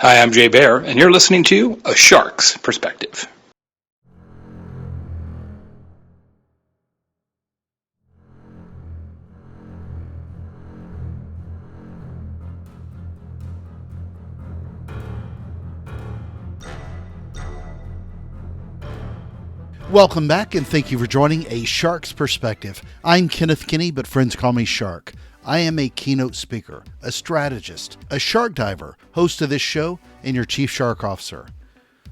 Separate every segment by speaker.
Speaker 1: Hi, I'm Jay Baer, and you're listening to A Shark's Perspective.
Speaker 2: Welcome back, and thank you for joining A Shark's Perspective. I'm Kenneth Kinney, but friends call me Shark. I am a keynote speaker, a strategist, a shark diver, host of this show, and your chief shark officer.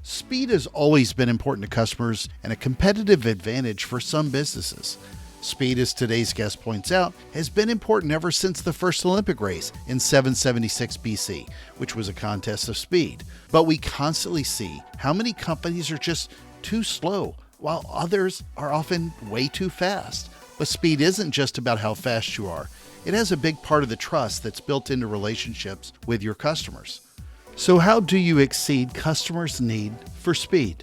Speaker 2: Speed has always been important to customers and a competitive advantage for some businesses. Speed, as today's guest points out, has been important ever since the first Olympic race in 776 BC, which was a contest of speed. But we constantly see how many companies are just too slow, while others are often way too fast. But speed isn't just about how fast you are. It has a big part of the trust that's built into relationships with your customers. So how do you exceed customers' need for speed?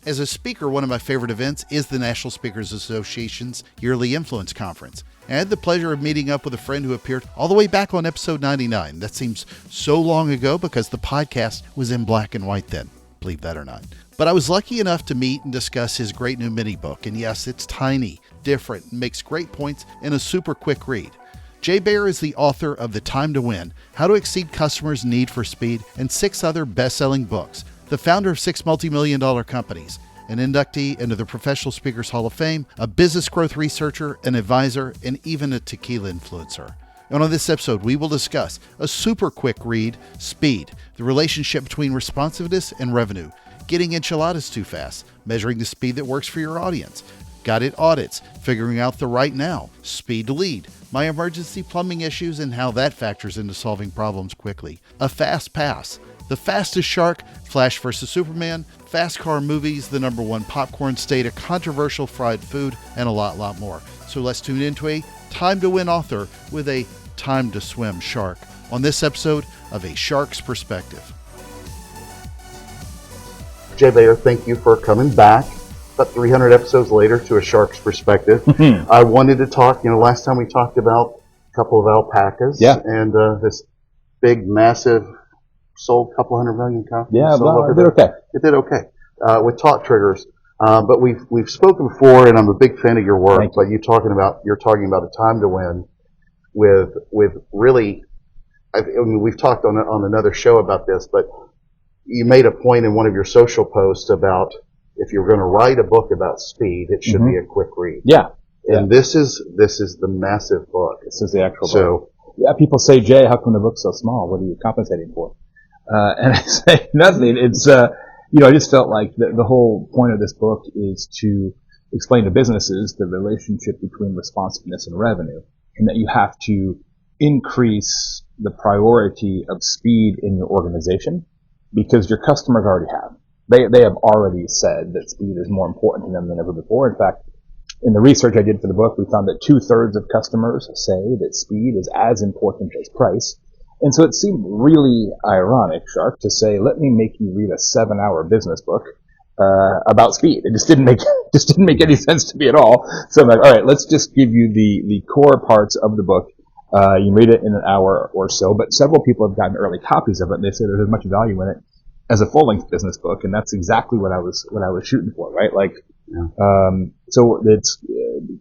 Speaker 2: As a speaker, one of my favorite events is the National Speakers Association's yearly Influence Conference. I had the pleasure of meeting up with a friend who appeared all the way back on episode 99. That seems so long ago because the podcast was in black and white then, believe that or not. But I was lucky enough to meet and discuss his great new mini book. And yes, it's tiny, different, and makes great points in a super quick read. Jay Baer is the author of The Time to Win, How to Exceed Customers' Need for Speed, and 6 other best-selling books. The founder of 6 multi-million-dollar companies, an inductee into the Professional Speakers Hall of Fame, a business growth researcher, an advisor, and even a tequila influencer. And on this episode, we will discuss a super quick read, speed, the relationship between responsiveness and revenue, getting enchiladas too fast, measuring the speed that works for your audience, guided audits, figuring out the right now, speed to lead, my emergency plumbing issues and how that factors into solving problems quickly, a fast pass, the fastest shark, Flash vs. Superman, fast car movies, the #1 popcorn state, a controversial fried food, and a lot more. So let's tune into a Time to Win author with a Time to Swim shark on this episode of A Shark's Perspective.
Speaker 3: Jay Baer, thank you for coming back about 300 episodes later to A Shark's Perspective. I wanted to talk, last time we talked about a couple of alpacas and this big, massive, sold a couple 100 million copies.
Speaker 4: Yeah, well, it did okay.
Speaker 3: It did okay with talk triggers. But we've spoken before, and I'm a big fan of your work. But you're talking about A Time to Win with really. We've talked on another show about this, but you made a point in one of your social posts about if you're going to write a book about speed, it should be a quick read.
Speaker 4: Yeah.
Speaker 3: And this is the massive book.
Speaker 4: This is the actual book. Yeah, people say, Jay, how come the book's so small? What are you compensating for? And I say nothing. It's, I just felt like the whole point of this book is to explain to businesses the relationship between responsiveness and revenue, and that you have to increase the priority of speed in your organization because your customers already have. They have already said that speed is more important to them than ever before. In fact, in the research I did for the book, we found that 2/3 of customers say that speed is as important as price. And so it seemed really ironic, Shark, to say, let me make you read a 7-hour business book about speed. It just didn't make any sense to me at all. So I'm like, all right, let's just give you the core parts of the book. You can read it in an hour or so, but several people have gotten early copies of it, and they say there's as much value in it as a full-length business book, and that's exactly what I was shooting for, right? So it's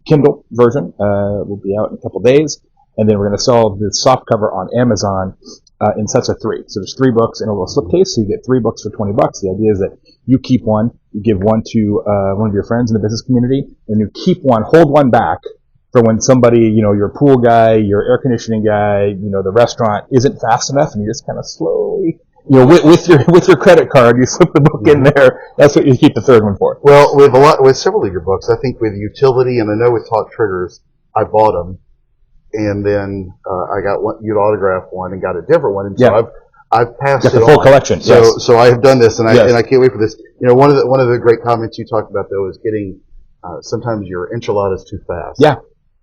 Speaker 4: Kindle version will be out in a couple days, and then we're going to sell the soft cover on Amazon in sets of 3. So there's 3 books in a little slipcase, so you get 3 books for $20. The idea is that you keep one, you give one to one of your friends in the business community, and you keep one, hold one back for when somebody, your pool guy, your air conditioning guy, the restaurant isn't fast enough, and you just kind of slowly, with your credit card, you slip the book in there. That's what you keep the 3rd one for.
Speaker 3: Well, with several of your books, I think with Utility, and I know with Talk Triggers, I bought them, and then I got one, you'd autograph one and got a different one, and so I've passed it on.
Speaker 4: The full collection.
Speaker 3: So I have done this, and I can't wait for this. One of the great comments you talked about though is getting sometimes your enchiladas too fast.
Speaker 4: Yeah.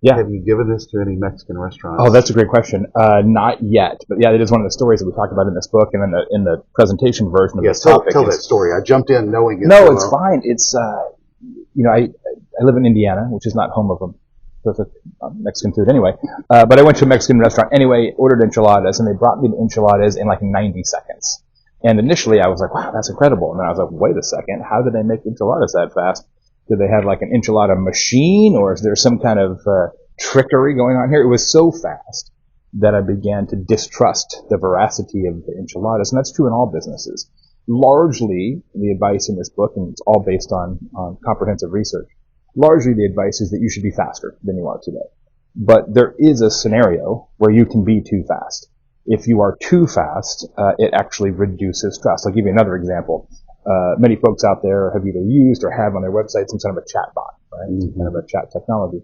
Speaker 3: Have you given this to any Mexican restaurants?
Speaker 4: Oh, that's a great question. Not yet, but yeah, it is one of the stories that we talk about in this book and in the presentation version of this topic.
Speaker 3: Tell that story. I jumped in knowing it.
Speaker 4: No, it's fine. It's I live in Indiana, which is not home of a perfect Mexican food anyway. But I went to a Mexican restaurant anyway, ordered enchiladas, and they brought me the enchiladas in like 90 seconds. And initially I was like, wow, that's incredible. And then I was like, wait a second, how do they make enchiladas that fast? Do they have like an enchilada machine, or is there some kind of trickery going on here? It was so fast that I began to distrust the veracity of the enchiladas. And that's true in all businesses. Largely, the advice in this book, and it's all based on comprehensive research, largely the advice is that you should be faster than you are today. But there is a scenario where you can be too fast. If you are too fast, it actually reduces trust. I'll give you another example. Many folks out there have either used or have on their website some kind of a chat bot, right? Some kind of a chat technology.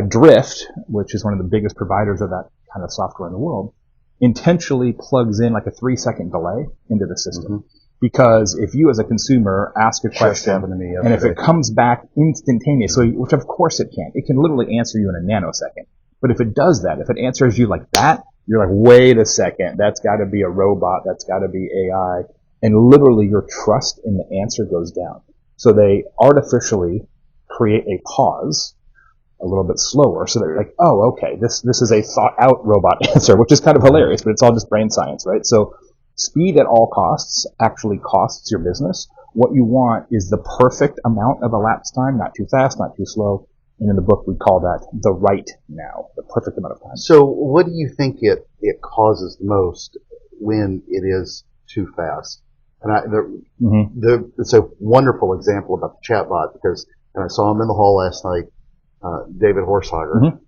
Speaker 4: Drift, which is one of the biggest providers of that kind of software in the world, intentionally plugs in like a 3-second delay into the system. Because if you as a consumer ask a question, and if it comes back instantaneously, which of course it can literally answer you in a nanosecond. But if it does that, if it answers you like that, you're like, wait a second, that's got to be a robot, that's got to be AI. And literally your trust in the answer goes down. So they artificially create a pause a little bit slower, so they're like, oh, okay, this is a thought out robot answer, which is kind of hilarious, but it's all just brain science, right? So speed at all costs actually costs your business. What you want is the perfect amount of elapsed time, not too fast, not too slow. And in the book, we call that the right now, the perfect amount of time.
Speaker 3: So what do you think it causes the most when it is too fast? And it's a wonderful example about the chatbot, because and I saw him in the hall last night, David Horsheimer,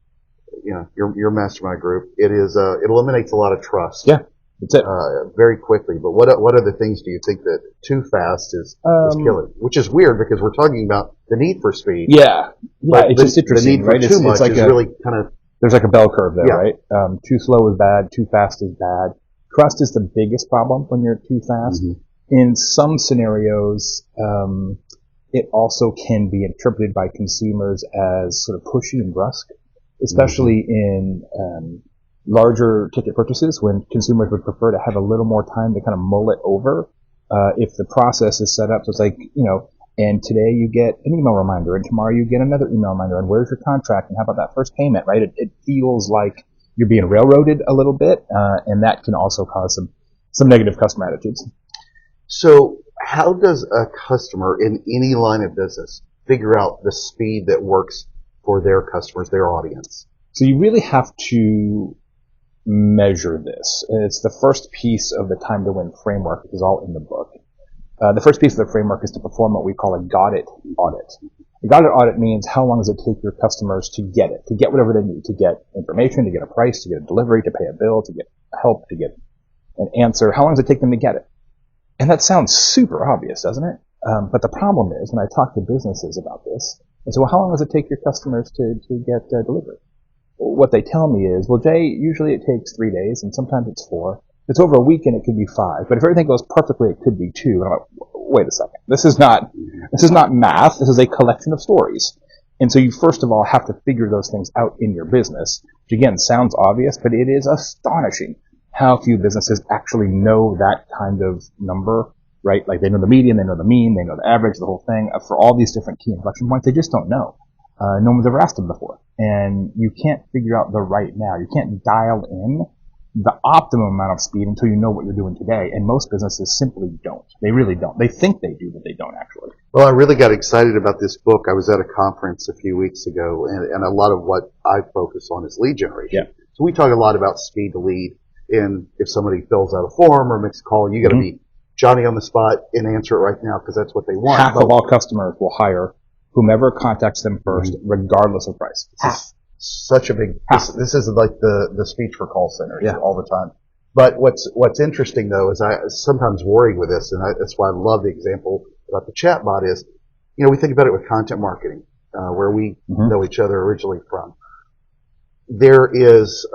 Speaker 3: you know, your mastermind group. It eliminates a lot of trust.
Speaker 4: Yeah. That's it.
Speaker 3: Very quickly. But what other things do you think that too fast is killing? Which is weird, because we're talking about the need for speed.
Speaker 4: Yeah. Yeah, it's just interesting,
Speaker 3: the need for
Speaker 4: right?
Speaker 3: too much
Speaker 4: like
Speaker 3: is really kind of...
Speaker 4: There's like a bell curve there, right? Too slow is bad, too fast is bad. Trust is the biggest problem when you're too fast. In some scenarios, it also can be interpreted by consumers as sort of pushy and brusque, especially in larger ticket purchases, when consumers would prefer to have a little more time to kind of mull it over. If the process is set up, so it's like, you know, and today you get an email reminder, and tomorrow you get another email reminder, and where's your contract, and how about that first payment, right? It feels like you're being railroaded a little bit, and that can also cause some negative customer attitudes.
Speaker 3: So how does a customer in any line of business figure out the speed that works for their customers, their audience?
Speaker 4: So you really have to measure this. It's the first piece of the Time to Win framework, which is all in the book. The first piece of the framework is to perform what we call a got it audit. A got it audit means how long does it take your customers to get it, to get whatever they need, to get information, to get a price, to get a delivery, to pay a bill, to get help, to get an answer. How long does it take them to get it? And that sounds super obvious, doesn't it? But the problem is, when I talk to businesses about this, I say, well, how long does it take your customers to get delivery? What they tell me is, well, Jay, usually it takes 3 days, and sometimes it's 4. If it's over a weekend, it could be 5. But if everything goes perfectly, it could be 2. And I'm like, wait a second. This is not math. This is a collection of stories. And so you first of all have to figure those things out in your business, which again sounds obvious, but it is astonishing how few businesses actually know that kind of number, right? Like they know the median, they know the mean, they know the average, the whole thing. For all these different key inflection points, they just don't know. No one's ever asked them before. And you can't figure out the right now. You can't dial in the optimum amount of speed until you know what you're doing today. And most businesses simply don't. They really don't. They think they do, but they don't actually.
Speaker 3: Well, I really got excited about this book. I was at a conference a few weeks ago, and a lot of what I focus on is lead generation.
Speaker 4: Yeah.
Speaker 3: So we talk a lot about speed to lead. And if somebody fills out a form or makes a call, you got to be Johnny on the spot and answer it right now, because that's what they want.
Speaker 4: Half of all customers will hire whomever contacts them first, regardless of price.
Speaker 3: Such a big, this is like the speech for call centers all the time. But what's interesting though is I sometimes worry with this, and that's why I love the example about the chatbot is, you know, we think about it with content marketing, where we know each other originally from. There is,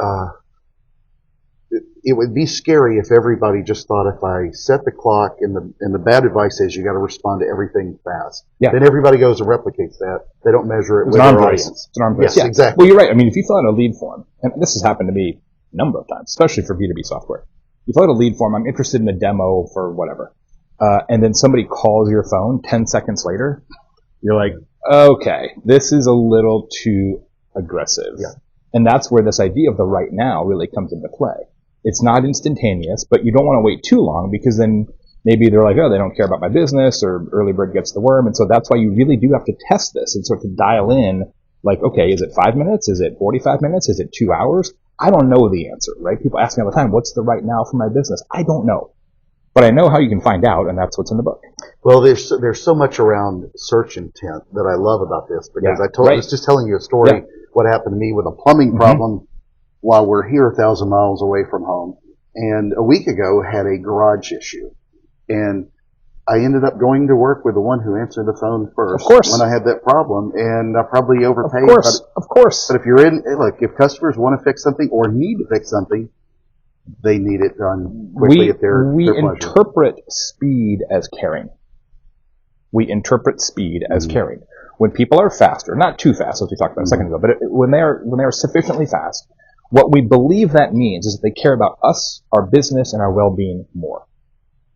Speaker 3: it would be scary if everybody just thought if I set the clock and the bad advice is you got to respond to everything fast.
Speaker 4: Yeah.
Speaker 3: Then everybody goes and replicates that. They don't measure it with their audience.
Speaker 4: It's an arms race.
Speaker 3: Yes, exactly.
Speaker 4: Well, you're right. I mean, if you fill out a lead form, and this has happened to me a number of times, especially for B2B software. You fill out a lead form, I'm interested in a demo for whatever. And then somebody calls your phone 10 seconds later. You're like, okay, this is a little too aggressive.
Speaker 3: Yeah.
Speaker 4: And that's where this idea of the right now really comes into play. It's not instantaneous, but you don't want to wait too long, because then Maybe they're like, oh, they don't care about my business, or early bird gets the worm. And so that's why you really do have to test this and sort of dial in, like, okay, is it 5 minutes? Is it 45 minutes? Is it 2 hours? I don't know the answer, right? People ask me all the time, what's the right now for my business? I don't know. But I know how you can find out, and that's what's in the book.
Speaker 3: Well, there's so much around search intent that I love about this, because I was just telling you a story, what happened to me with a plumbing problem while we're here 1,000 miles away from home. And a week ago had a garage issue. And I ended up going to work with the one who answered the phone first.
Speaker 4: Of course.
Speaker 3: When I had that problem, and I probably overpaid.
Speaker 4: Of course.
Speaker 3: But if you're if customers want to fix something or need to fix something, they need it done quickly at their
Speaker 4: We
Speaker 3: pleasure.
Speaker 4: interpret speed as caring. We interpret speed as caring. When people are faster, not too fast, as we talked about a second ago, but when they are sufficiently fast, what we believe that means is that they care about us, our business, and our well-being more.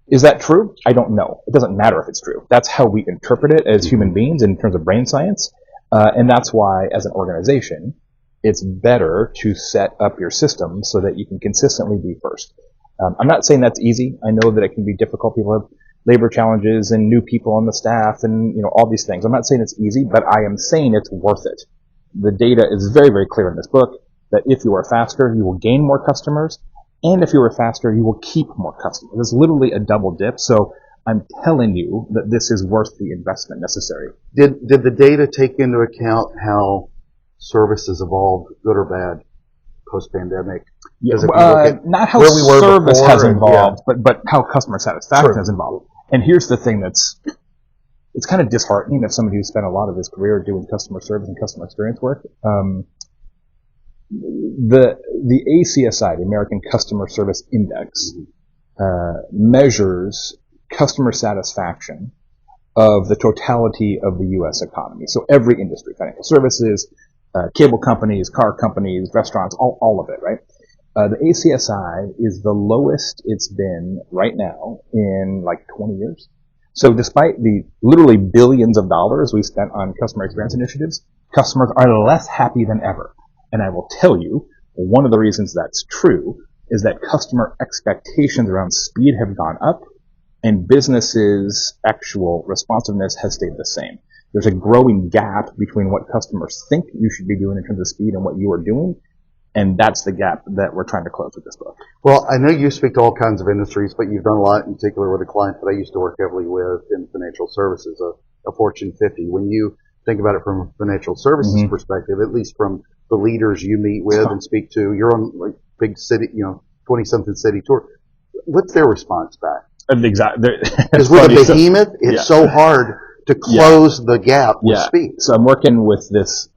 Speaker 4: Is that true? I don't know. It doesn't matter if it's true. That's how we interpret it as human beings in terms of brain science. And that's why, as an organization, it's better to set up your system so that you can consistently be first. I'm not saying that's easy. I know that it can be difficult. People have labor challenges and new people on the staff and, all these things. I'm not saying it's easy, but I am saying it's worth it. The data is very, very clear in this book that if you are faster, you will gain more customers. And if you are faster, you will keep more customers. It's literally a double dip. So I'm telling you that this is worth the investment necessary.
Speaker 3: Did the data take into account how services evolved, good or bad, post-pandemic?
Speaker 4: Not how
Speaker 3: where we were
Speaker 4: service
Speaker 3: before
Speaker 4: has evolved, but how customer satisfaction has evolved. And here's the thing it's kind of disheartening if somebody who spent a lot of his career doing customer service and customer experience work. The ACSI, the American Customer Service Index, measures customer satisfaction of the totality of the U.S. economy. So every industry, financial services, cable companies, car companies, restaurants, all of it, right? The ACSI is the lowest it's been right now in like 20 years. So despite the literally billions of dollars we spent on customer experience initiatives, customers are less happy than ever. And I will tell you, one of the reasons that's true is that customer expectations around speed have gone up and businesses' actual responsiveness has stayed the same. There's a growing gap between what customers think you should be doing in terms of speed and what you are doing. And that's the gap that we're trying to close with this book.
Speaker 3: Well, I know you speak to all kinds of industries, but you've done a lot in particular with a client that I used to work heavily with in financial services, a Fortune 50. When you think about it from a financial services perspective, at least from the leaders you meet with and speak to, you're on like big city, 20-something city tour. What's their response back?
Speaker 4: Exactly.
Speaker 3: Because with a behemoth, it's so hard to close the gap with speed.
Speaker 4: So I'm working with this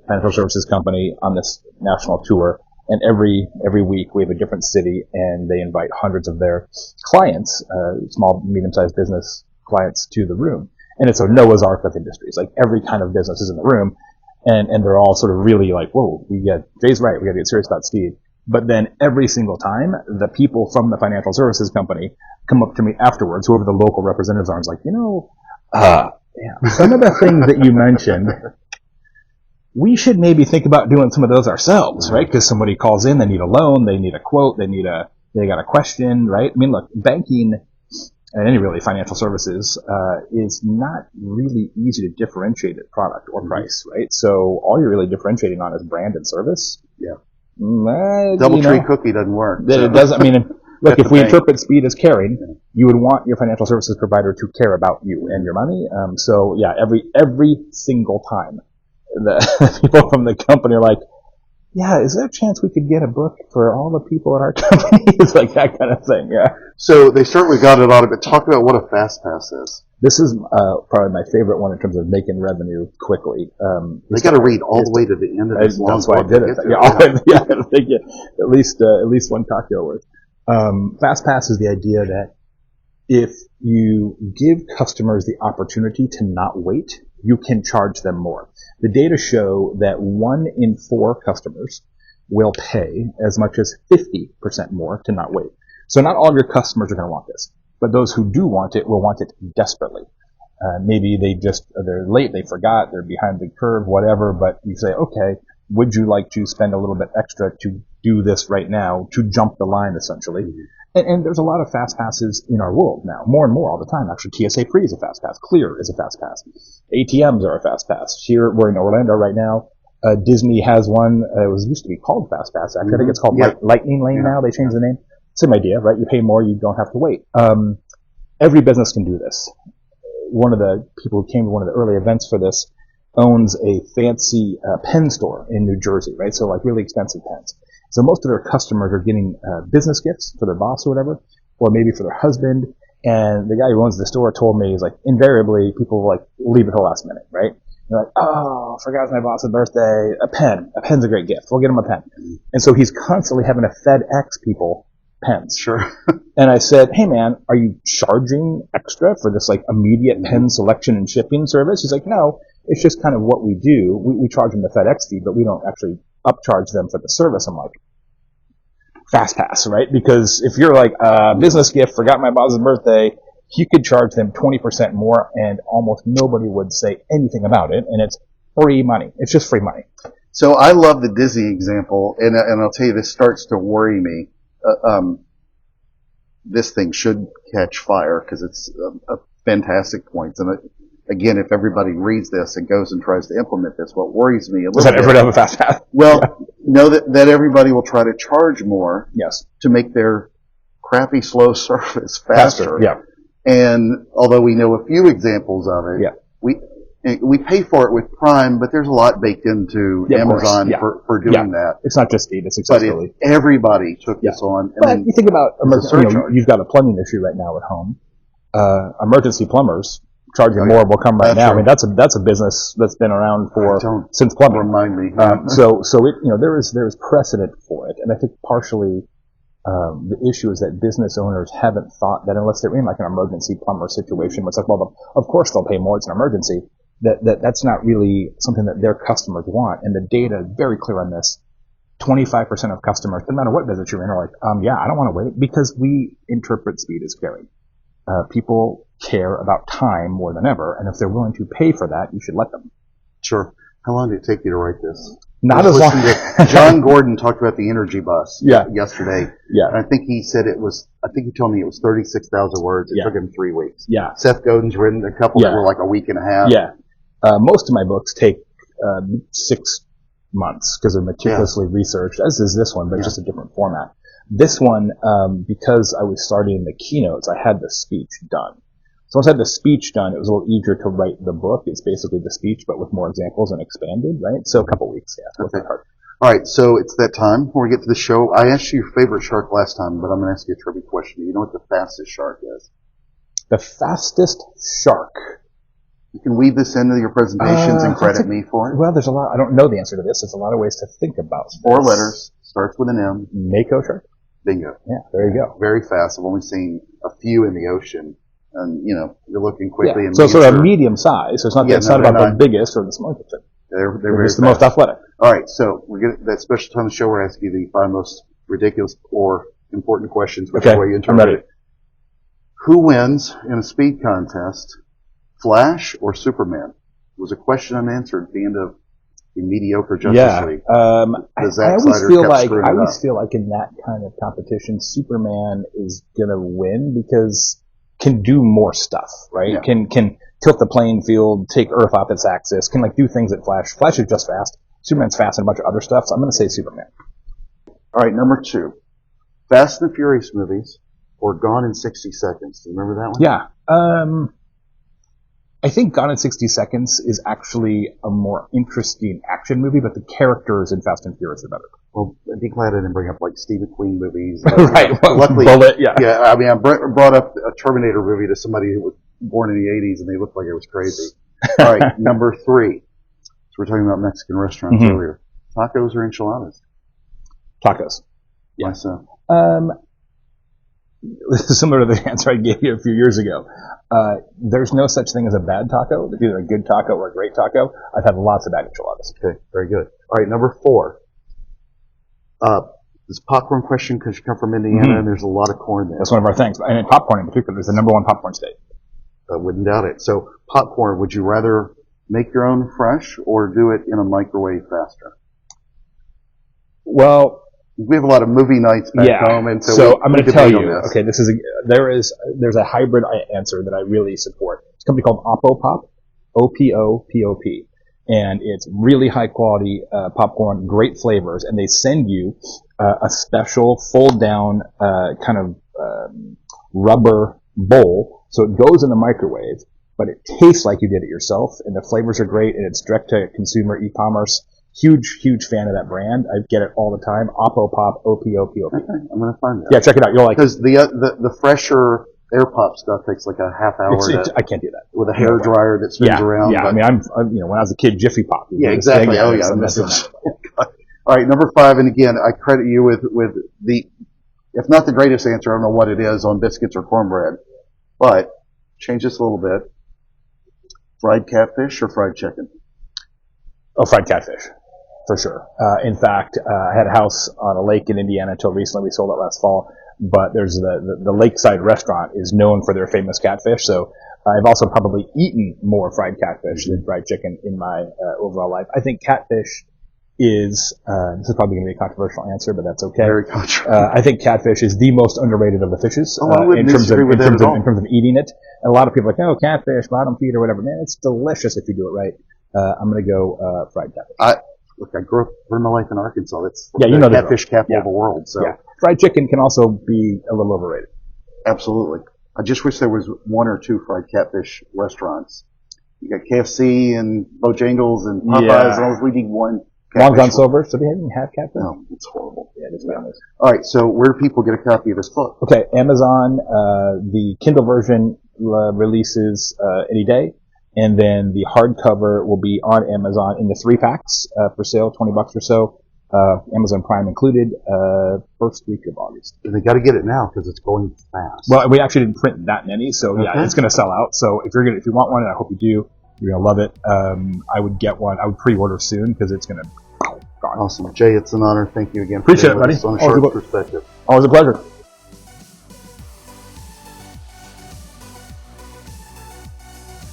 Speaker 4: financial services company on this national tour, and every week we have a different city, and they invite hundreds of their clients, small, medium-sized business clients, to the room. And it's a Noah's Ark of industries. Like every kind of business is in the room, and they're all sort of really like, whoa, Jay's right, we got to get serious about speed. But then every single time, the people from the financial services company come up to me afterwards, whoever the local representatives are, and is like, some of the things that you mentioned, we should maybe think about doing some of those ourselves, right? Because somebody calls in, they need a loan, they need a quote, they got a question, right? I mean, look, banking and any really financial services is not really easy to differentiate at product or price, right? So all you're really differentiating on is brand and service.
Speaker 3: Yeah. Doubletree cookie doesn't work.
Speaker 4: It doesn't. I mean, look, if we interpret speed as caring, you would want your financial services provider to care about you and your money. So yeah, every single time, the people from the company are like, yeah, is there a chance we could get a book for all the people at our company? It's like that kind of thing, yeah.
Speaker 3: So they certainly got it on it, but talk about what a fast pass is.
Speaker 4: This is probably my favorite one in terms of making revenue quickly.
Speaker 3: They got to read all the way to the end of this long
Speaker 4: That's why I did it. Yeah, I think at least one cocktail worth. Fast pass is the idea that if you give customers the opportunity to not wait, you can charge them more. The data show that 1 in 4 customers will pay as much as 50% more to not wait. So not all of your customers are going to want this, but those who do want it will want it desperately. Maybe they're late, they forgot, they're behind the curve, whatever, but you say, okay, would you like to spend a little bit extra to do this right now, to jump the line essentially? And there's a lot of fast passes in our world now, more and more all the time. Actually, TSA Free is a fast pass. Clear is a fast pass. ATMs are a fast pass. Here, we're in Orlando right now. Disney has one. It used to be called Fast Pass. Actually, I think it's called Lightning Lane now. They changed the name. Same idea, right? You pay more, you don't have to wait. Every business can do this. One of the people who came to one of the early events for this owns a fancy pen store in New Jersey, right? So like really expensive pens. So most of their customers are getting business gifts for their boss or whatever, or maybe for their husband. And the guy who owns the store told me, he's like, invariably people like leave it till last minute, right? They're like, oh, forgot it's my boss's birthday. A pen. A pen's a great gift. We'll get him a pen. And so he's constantly having to FedEx people pens.
Speaker 3: Sure.
Speaker 4: And I said, hey man, are you charging extra for this like immediate pen selection and shipping service? He's like, no, it's just kind of what we do. We charge them the FedEx fee, but we don't actually upcharge them for the service. I'm like, fast pass, right? Because if you're like, business gift, forgot my boss's birthday, you could charge them 20% more and almost nobody would say anything about it. And it's free money. It's just free money.
Speaker 3: So I love the Disney example, and I'll tell you, this starts to worry me. This thing should catch fire because it's a fantastic point. And again, if everybody reads this and goes and tries to implement this, what worries me a little
Speaker 4: Is that
Speaker 3: bit.
Speaker 4: everybody have a fast pass?
Speaker 3: Well, know that everybody will try to charge more.
Speaker 4: Yes.
Speaker 3: To make their crappy, slow service faster.
Speaker 4: Yeah.
Speaker 3: And although we know a few examples of it, we pay for it with Prime, but there's a lot baked into Amazon for doing that.
Speaker 4: It's not just speed, it's
Speaker 3: But
Speaker 4: accessibility.
Speaker 3: if everybody took this on,
Speaker 4: But you think about
Speaker 3: surcharge.
Speaker 4: you've got a plumbing issue right now at home. Emergency plumbers charging more will come right now.
Speaker 3: True.
Speaker 4: I mean, that's a business that's been around since plumbing.
Speaker 3: Remind me.
Speaker 4: So it, there is precedent for it, and I think partially the issue is that business owners haven't thought that unless they're in like an emergency plumber situation, it's like, well, of course they'll pay more. It's an emergency. That's not really something that their customers want, and the data is very clear on this. 25% of customers, no matter what business you're in, are like, I don't want to wait, because we interpret speed as caring. People care about time more than ever, and if they're willing to pay for that, you should let them.
Speaker 3: Sure. How long did it take you to write this?
Speaker 4: Not as long.
Speaker 3: John Gordon talked about the energy bus yesterday.
Speaker 4: Yeah.
Speaker 3: And I think he said I think he told me it was 36,000 words. It took him 3 weeks.
Speaker 4: Yeah.
Speaker 3: Seth Godin's written a couple that were like a week and a half.
Speaker 4: Yeah. Most of my books take 6 months because they're meticulously researched, as is this one, but it's just a different format. This one, because I was starting the keynotes, I had the speech done. So once I had the speech done, it was a little easier to write the book. It's basically the speech, but with more examples and expanded, right? So a couple weeks,
Speaker 3: Okay. All right, so it's that time where we get to the show. I asked you your favorite shark last time, but I'm going to ask you a trivia question. You know what the fastest shark is?
Speaker 4: The fastest shark.
Speaker 3: You can weave this into your presentations and credit me for it.
Speaker 4: Well, there's a lot. I don't know the answer to this. There's a lot of ways to think about this.
Speaker 3: 4 letters, starts with an M.
Speaker 4: Mako shark?
Speaker 3: Bingo.
Speaker 4: Yeah, there you go.
Speaker 3: Very fast. I've only seen a few in the ocean. And, you're looking quickly. And
Speaker 4: so sort of medium size. So it's not about the biggest or the smallest.
Speaker 3: They're
Speaker 4: just the most athletic.
Speaker 3: All right, so we're getting that special time of the show. We're asking you the 5 most ridiculous or important questions, whichever way you interpret it. Who wins in a speed contest, Flash or Superman? It was a question unanswered at the end of the mediocre Justice League.
Speaker 4: I always feel like in that kind of competition, Superman is gonna win because can do more stuff, right? Yeah. Can tilt the playing field, take Earth off its axis, can do things that Flash is just fast. Superman's fast and a bunch of other stuff, so I'm going to say Superman.
Speaker 3: All right, number 2. Fast and Furious movies or Gone in 60 Seconds. Do you remember that one?
Speaker 4: Yeah. I think Gone in 60 Seconds is actually a more interesting action movie, but the characters in Fast and Furious are better.
Speaker 3: Well, I'd be glad I didn't bring up Steve McQueen movies.
Speaker 4: Right.
Speaker 3: Luckily,
Speaker 4: Bullet,
Speaker 3: yeah. I mean, I brought up a Terminator movie to somebody who was born in the 80s, and they looked like it was crazy. All right, number 3. So we're talking about Mexican restaurants earlier. Tacos or enchiladas?
Speaker 4: Tacos.
Speaker 3: Yeah. So.
Speaker 4: Similar to the answer I gave you a few years ago. There's no such thing as a bad taco. It's either a good taco or a great taco. I've had lots of bad enchiladas.
Speaker 3: Okay, very good. All right, number 4. This popcorn question, because you come from Indiana, and there's a lot of corn there.
Speaker 4: That's one of our things. And popcorn in particular is the number 1 popcorn state.
Speaker 3: I wouldn't doubt it. So popcorn, would you rather make your own fresh or do it in a microwave faster?
Speaker 4: Well,
Speaker 3: we have a lot of movie nights back home, and
Speaker 4: so I'm going to tell you. Okay, there's a hybrid answer that I really support. It's a company called Opopop, OPOPOP, and it's really high quality popcorn, great flavors, and they send you a special fold down kind of rubber bowl, so it goes in the microwave, but it tastes like you did it yourself, and the flavors are great, and it's direct to consumer e-commerce. Huge fan of that brand. I get it all the time. Opopop, OPOPOP.
Speaker 3: Okay, I'm going to find that.
Speaker 4: Yeah, check it out. You'll like it.
Speaker 3: Because the fresher Air Pop stuff takes like a half hour.
Speaker 4: I can't do that.
Speaker 3: With a hair dryer that spins around.
Speaker 4: Yeah, I mean, I'm when I was a kid, Jiffy Pop.
Speaker 3: Yeah, exactly.
Speaker 4: Thing.
Speaker 3: Oh, yeah.
Speaker 4: I'm not doing that.
Speaker 3: All right, number 5, and again, I credit you with the, if not the greatest answer, I don't know what it is on biscuits or cornbread, but change this a little bit. Fried catfish or fried chicken?
Speaker 4: Oh, fried catfish. For sure. In fact, I had a house on a lake in Indiana until recently. We sold it last fall. But there's the lakeside restaurant is known for their famous catfish. So I've also probably eaten more fried catfish than fried chicken in my overall life. I think catfish is, this is probably going to be a controversial answer, but that's okay.
Speaker 3: Very controversial.
Speaker 4: I think catfish is the most underrated of the fishes
Speaker 3: in terms
Speaker 4: of eating it. And a lot of people are like, oh, catfish, bottom feed or whatever. Man, it's delicious if you do it right. I'm going to go fried catfish.
Speaker 3: Look, I grew up my life in Arkansas. It's
Speaker 4: the
Speaker 3: catfish capital of the world. So
Speaker 4: fried chicken can also be a little overrated.
Speaker 3: Absolutely. I just wish there was 1 or 2 fried catfish restaurants. You got KFC and Bojangles and Popeyes. As long as we need one.
Speaker 4: Long John Silver. So they haven't had catfish?
Speaker 3: No, it's horrible.
Speaker 4: Yeah, it's bad.
Speaker 3: All right. So where do people get a copy of this book?
Speaker 4: Okay, Amazon. The Kindle version releases any day. And then the hardcover will be on Amazon in the 3-packs for sale, $20 or so. Amazon Prime included, first week of August.
Speaker 3: And they got to get it now because it's going fast.
Speaker 4: Well, we actually didn't print that many, so it's going to sell out. So if you want one, and I hope you do, you're going to love it. I would get one. I would pre-order soon because it's going to gone.
Speaker 3: Awesome, Jay. It's an honor. Thank you again.
Speaker 4: Appreciate it, buddy.
Speaker 3: On a Shark Perspective.
Speaker 4: Always a pleasure.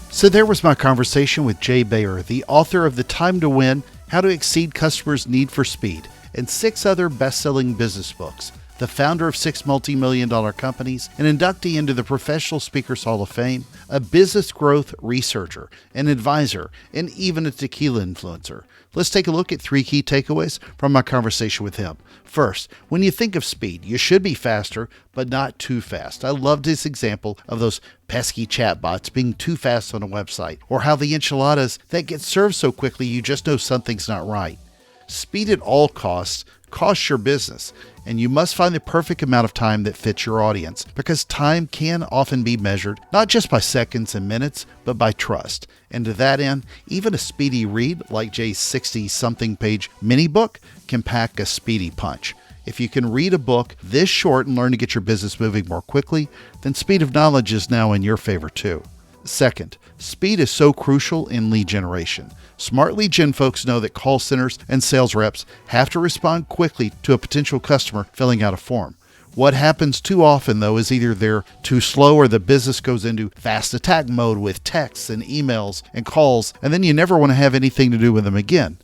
Speaker 2: So there was my conversation with Jay Baer, the author of The Time to Win, How to Exceed Customers' Need for Speed, and 6 other best-selling business books, the founder of 6 multi-million-dollar companies, an inductee into the Professional Speakers Hall of Fame, a business growth researcher, an advisor, and even a tequila influencer. Let's take a look at 3 key takeaways from my conversation with him. First, when you think of speed, you should be faster, but not too fast. I loved his example of those pesky chatbots being too fast on a website, or how the enchiladas that get served so quickly you just know something's not right. Speed at all costs costs your business, and you must find the perfect amount of time that fits your audience, because time can often be measured not just by seconds and minutes, but by trust. And to that end, even a speedy read like Jay's 60-something page mini book can pack a speedy punch. If you can read a book this short and learn to get your business moving more quickly, then speed of knowledge is now in your favor too. Second, speed is so crucial in lead generation. Smart lead gen folks know that call centers and sales reps have to respond quickly to a potential customer filling out a form. What happens too often, though, is either they're too slow or the business goes into fast attack mode with texts and emails and calls, and then you never want to have anything to do with them again.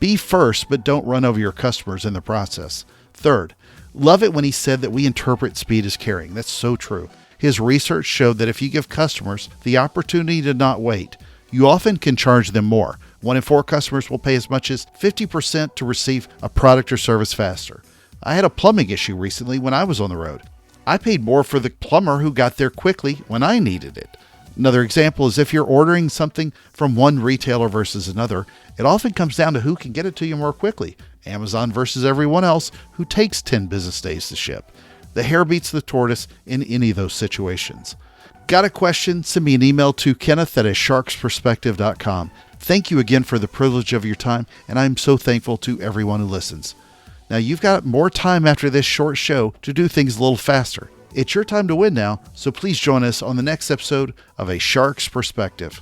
Speaker 2: Be first, but don't run over your customers in the process. Third, love it when he said that we interpret speed as caring. That's so true. His research showed that if you give customers the opportunity to not wait, you often can charge them more. 1 in 4 customers will pay as much as 50% to receive a product or service faster. I had a plumbing issue recently when I was on the road. I paid more for the plumber who got there quickly when I needed it. Another example is if you're ordering something from one retailer versus another, it often comes down to who can get it to you more quickly. Amazon versus everyone else who takes 10 business days to ship. The hare beats the tortoise in any of those situations. Got a question? Send me an email to kenneth@sharksperspective.com. Thank you again for the privilege of your time, and I'm so thankful to everyone who listens. Now, you've got more time after this short show to do things a little faster. It's your time to win now, so please join us on the next episode of A Shark's Perspective.